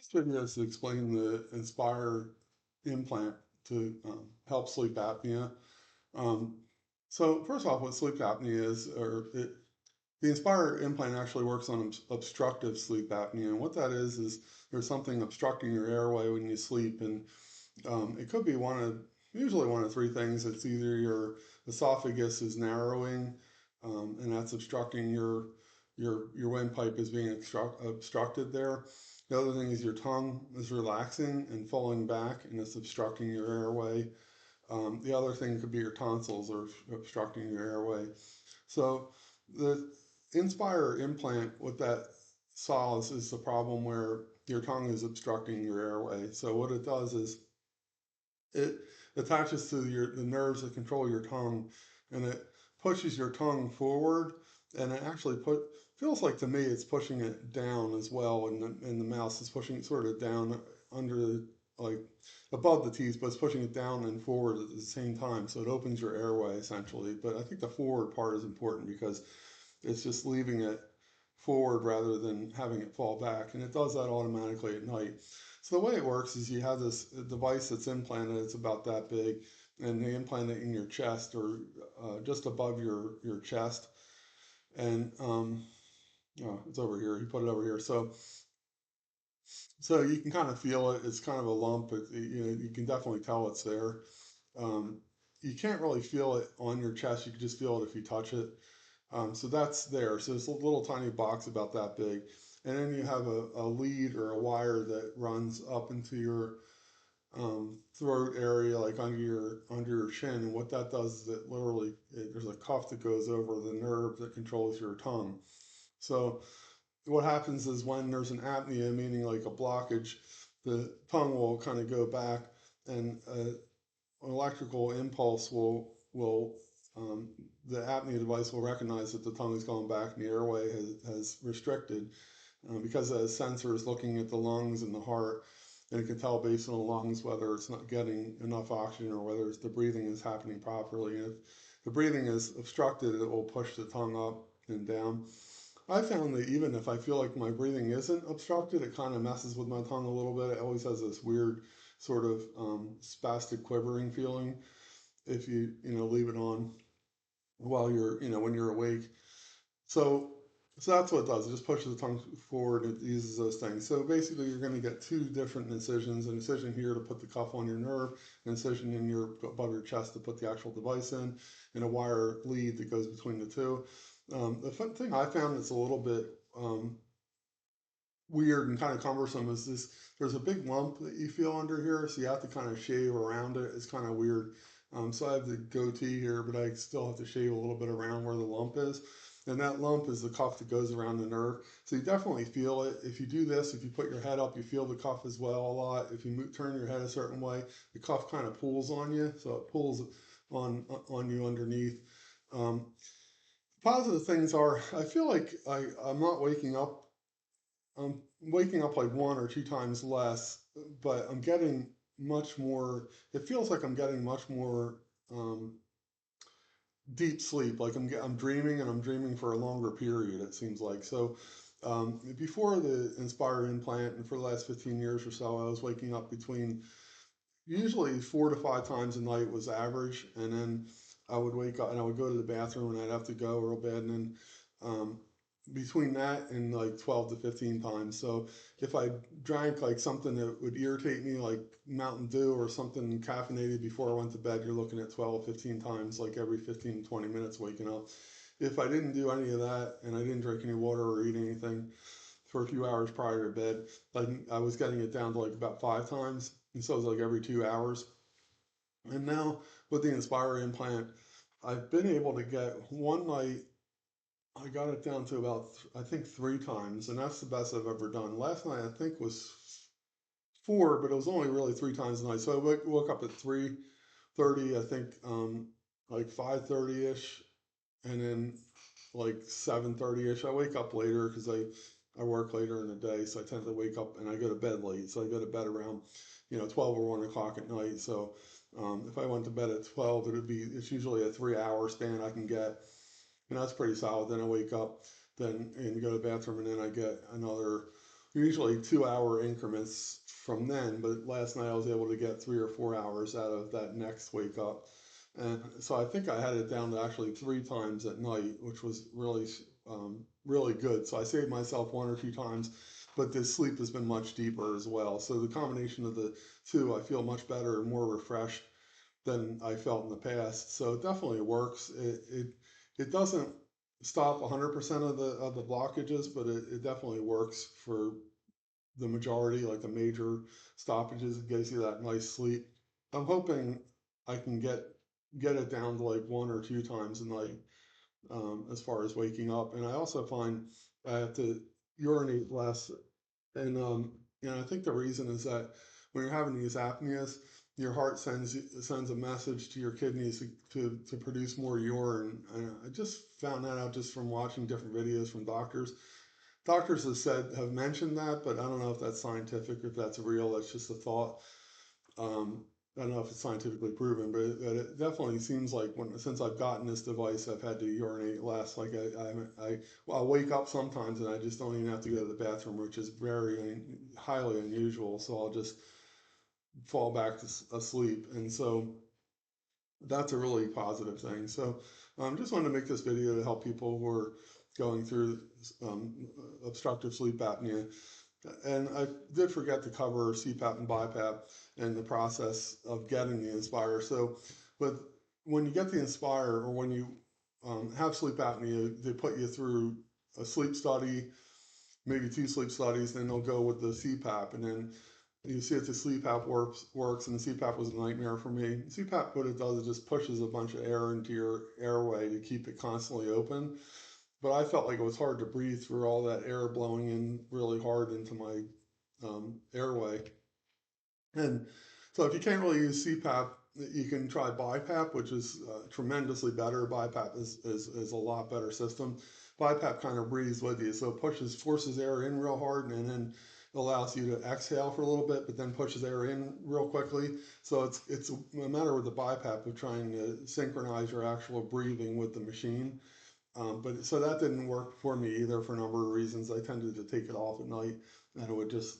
This video is to explain the Inspire implant to help sleep apnea. Um, so first off, what sleep apnea is, the Inspire implant actually works on obstructive sleep apnea, and what that is there's something obstructing your airway when you sleep, and it could be usually one of three things. It's either your esophagus is narrowing, and that's obstructing your windpipe is being obstructed there. The other thing is your tongue is relaxing and falling back, and it's obstructing your airway. The other thing could be your tonsils are obstructing your airway. So the Inspire implant, what that solves is the problem where your tongue is obstructing your airway. So what it does is it attaches to the nerves that control your tongue, and it pushes your tongue forward, and it actually feels like to me it's pushing it down as well, and the mouse is pushing it sort of down under like above the teeth, but it's pushing it down and forward at the same time, so it opens your airway essentially. But I think the forward part is important because it's just leaving it forward rather than having it fall back, and it does that automatically at night. So the way it works is you have this device that's implanted. It's about that big, and they implant it in your chest or just above your chest. And oh, it's over here. He put it over here. So you can kind of feel it. It's kind of a lump. You can definitely tell it's there. Um, you can't really feel it on your chest. You can just feel it if you touch it. So that's there. So it's a little tiny box about that big. And then you have a lead or a wire that runs up into your throat area, like under your chin. And what that does is there's a cuff that goes over the nerve that controls your tongue. So what happens is when there's an apnea, meaning like a blockage, the tongue will kind of go back, and an electrical impulse will the apnea device will recognize that the tongue is going back and the airway has restricted, because the sensor is looking at the lungs and the heart, and it can tell based on the lungs whether it's not getting enough oxygen or whether the breathing is happening properly. And if the breathing is obstructed, it will push the tongue up and down. I found that even if I feel like my breathing isn't obstructed, it kind of messes with my tongue a little bit. It always has this weird sort of spastic quivering feeling if you leave it on while when you're awake. So so that's what it does. It just pushes the tongue forward. It uses those things. So basically, you're going to get two different incisions: an incision here to put the cuff on your nerve, an incision in your above your chest to put the actual device in, and a wire lead that goes between the two. The fun thing I found that's a little bit weird and kind of cumbersome is this: there's a big lump that you feel under here, so you have to kind of shave around it. It's kind of weird. So I have the goatee here, but I still have to shave a little bit around where the lump is. And that lump is the cuff that goes around the nerve. So you definitely feel it. If you do this, if you put your head up, you feel the cuff as well a lot. If you turn your head a certain way, the cuff kind of pulls on you. So it pulls on you underneath. Um, Positive things are I feel like I'm not waking up. I'm waking up like one or two times less, but I'm getting much more. It feels like I'm getting much more um, deep sleep. Like I'm dreaming, and I'm dreaming for a longer period. It seems like so. Before the Inspire implant, and for the last 15 years or so, I was waking up between usually 4 to 5 times a night was average, and then I would wake up and I would go to the bathroom and I'd have to go real bad, and then um, between that and like 12 to 15 times. So if I drank like something that would irritate me, like Mountain Dew or something caffeinated before I went to bed, you're looking at 12, 15 times, like every 15 to 20 minutes waking up. If I didn't do any of that and I didn't drink any water or eat anything for a few hours prior to bed, like I was getting it down to like about 5 times. And so it was like every 2 hours. And now with the Inspire implant, I've been able to get one night, I got it down to about, I think 3 times, and that's the best I've ever done. Last night, I think, was four, but it was only really 3 times a night. So I woke up at 3:30, I think, like 5:30-ish, and then like 7:30-ish. I wake up later because I work later in the day, so I tend to wake up and I go to bed late. So I go to bed around 12 or 1 o'clock at night. So if I went to bed at 12, it's usually a 3 hour span I can get, and that's pretty solid. Then I wake up, then and go to the bathroom, and then I get another usually 2 hour increments from then, but last night I was able to get 3 or 4 hours out of that next wake up. And so I think I had it down to actually 3 times at night, which was really good. So I saved myself 1 or 2 times, but the sleep has been much deeper as well. So the combination of the two, I feel much better and more refreshed than I felt in the past. So it definitely works. It doesn't stop 100% of the blockages, but it definitely works for the majority, like the major stoppages. It gives you that nice sleep. I'm hoping I can get it down to like 1 or 2 times a night, as far as waking up. And I also find I have to urinate less. And I think the reason is that when you're having these apneas, your heart sends a message to your kidneys to produce more urine. And I just found that out just from watching different videos from doctors. Doctors have mentioned that, but I don't know if that's scientific or if that's real. That's just a thought. I don't know if it's scientifically proven, but it definitely seems like since I've gotten this device, I've had to urinate less. Like well, I'll wake up sometimes and I just don't even have to go to the bathroom, which is highly unusual. So I'll just fall back to asleep, and so that's a really positive thing. So just wanted to make this video to help people who are going through um, obstructive sleep apnea. And I did forget to cover CPAP and BiPAP and the process of getting the Inspire. So, but when you get the Inspire, or when you have sleep apnea, they put you through a sleep study, maybe 2 sleep studies, then they'll go with the CPAP, and then you see if the CPAP works, and the CPAP was a nightmare for me. CPAP, what it does, is just pushes a bunch of air into your airway to keep it constantly open. But I felt like it was hard to breathe through all that air blowing in really hard into my airway. And so if you can't really use CPAP, you can try BiPAP, which is tremendously better. BiPAP is a lot better system. BiPAP kind of breathes with you, so it forces air in real hard, and then allows you to exhale for a little bit, but then pushes air in real quickly. So it's a matter with the BiPAP of trying to synchronize your actual breathing with the machine. But so that didn't work for me either for a number of reasons. I tended to take it off at night, and it would just,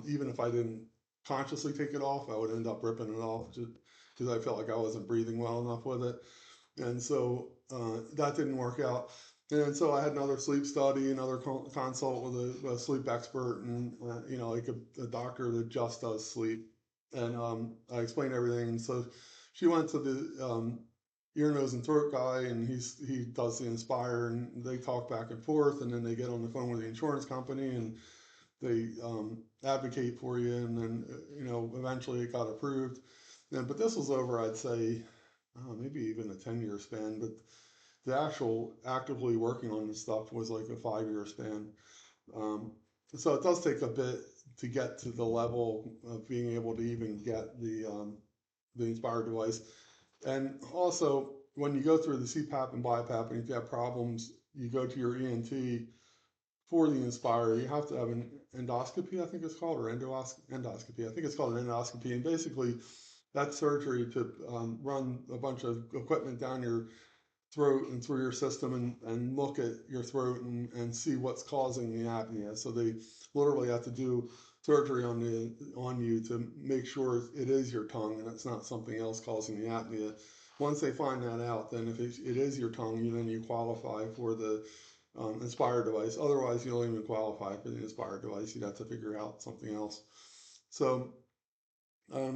even if I didn't consciously take it off, I would end up ripping it off just because I felt like I wasn't breathing well enough with it. And so that didn't work out. And so I had another sleep study, another consult with a sleep expert, and like a doctor that just does sleep. And I explained everything. And so she went to the ear, nose, and throat guy, and he does the Inspire, and they talk back and forth, and then they get on the phone with the insurance company, and they advocate for you, and then eventually it got approved. But this was over, I'd say, maybe even a 10-year span, but the actual actively working on this stuff was like a 5-year span. Um, so it does take a bit to get to the level of being able to even get the Inspire device. And also, when you go through the CPAP and BiPAP, and if you have problems, you go to your ENT for the Inspire. You have to have an endoscopy, I think it's called, or endoscopy. I think it's called an endoscopy. And basically, that's surgery to run a bunch of equipment down your throat and through your system, and look at your throat and see what's causing the apnea. So they literally have to do surgery on you to make sure it is your tongue and it's not something else causing the apnea. Once they find that out, then if it is your tongue, then you qualify for the Inspire device. Otherwise, you don't even qualify for the Inspire device. You'd have to figure out something else. So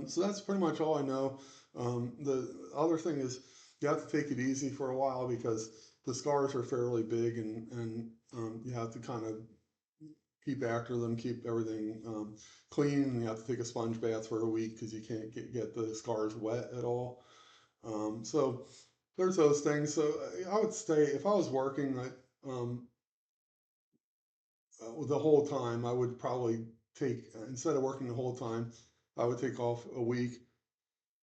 so that's pretty much all I know. The other thing is you have to take it easy for a while because the scars are fairly big, and you have to kind of keep after them, keep everything clean, and you have to take a sponge bath for a week because you can't get the scars wet at all. So there's those things. So I would stay, if I was working the whole time, I would probably take, instead of working the whole time, I would take off a week.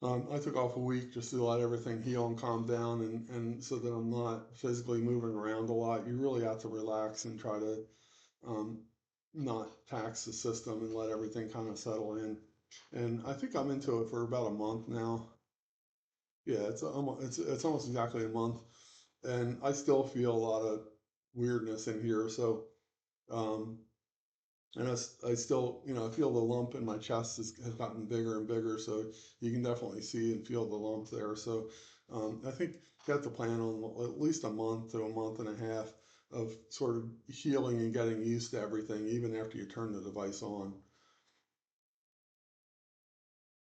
I took off a week just to let everything heal and calm down, and so that I'm not physically moving around a lot. You really have to relax and try to um, not tax the system and let everything kind of settle in. And I think I'm into it for about a month now. Yeah, it's almost exactly a month, and I still feel a lot of weirdness in here. So um, And I still, you know, I feel the lump in my chest has gotten bigger and bigger, so you can definitely see and feel the lump there. So I think got to plan on at least a month to a month and a half of sort of healing and getting used to everything, even after you turn the device on.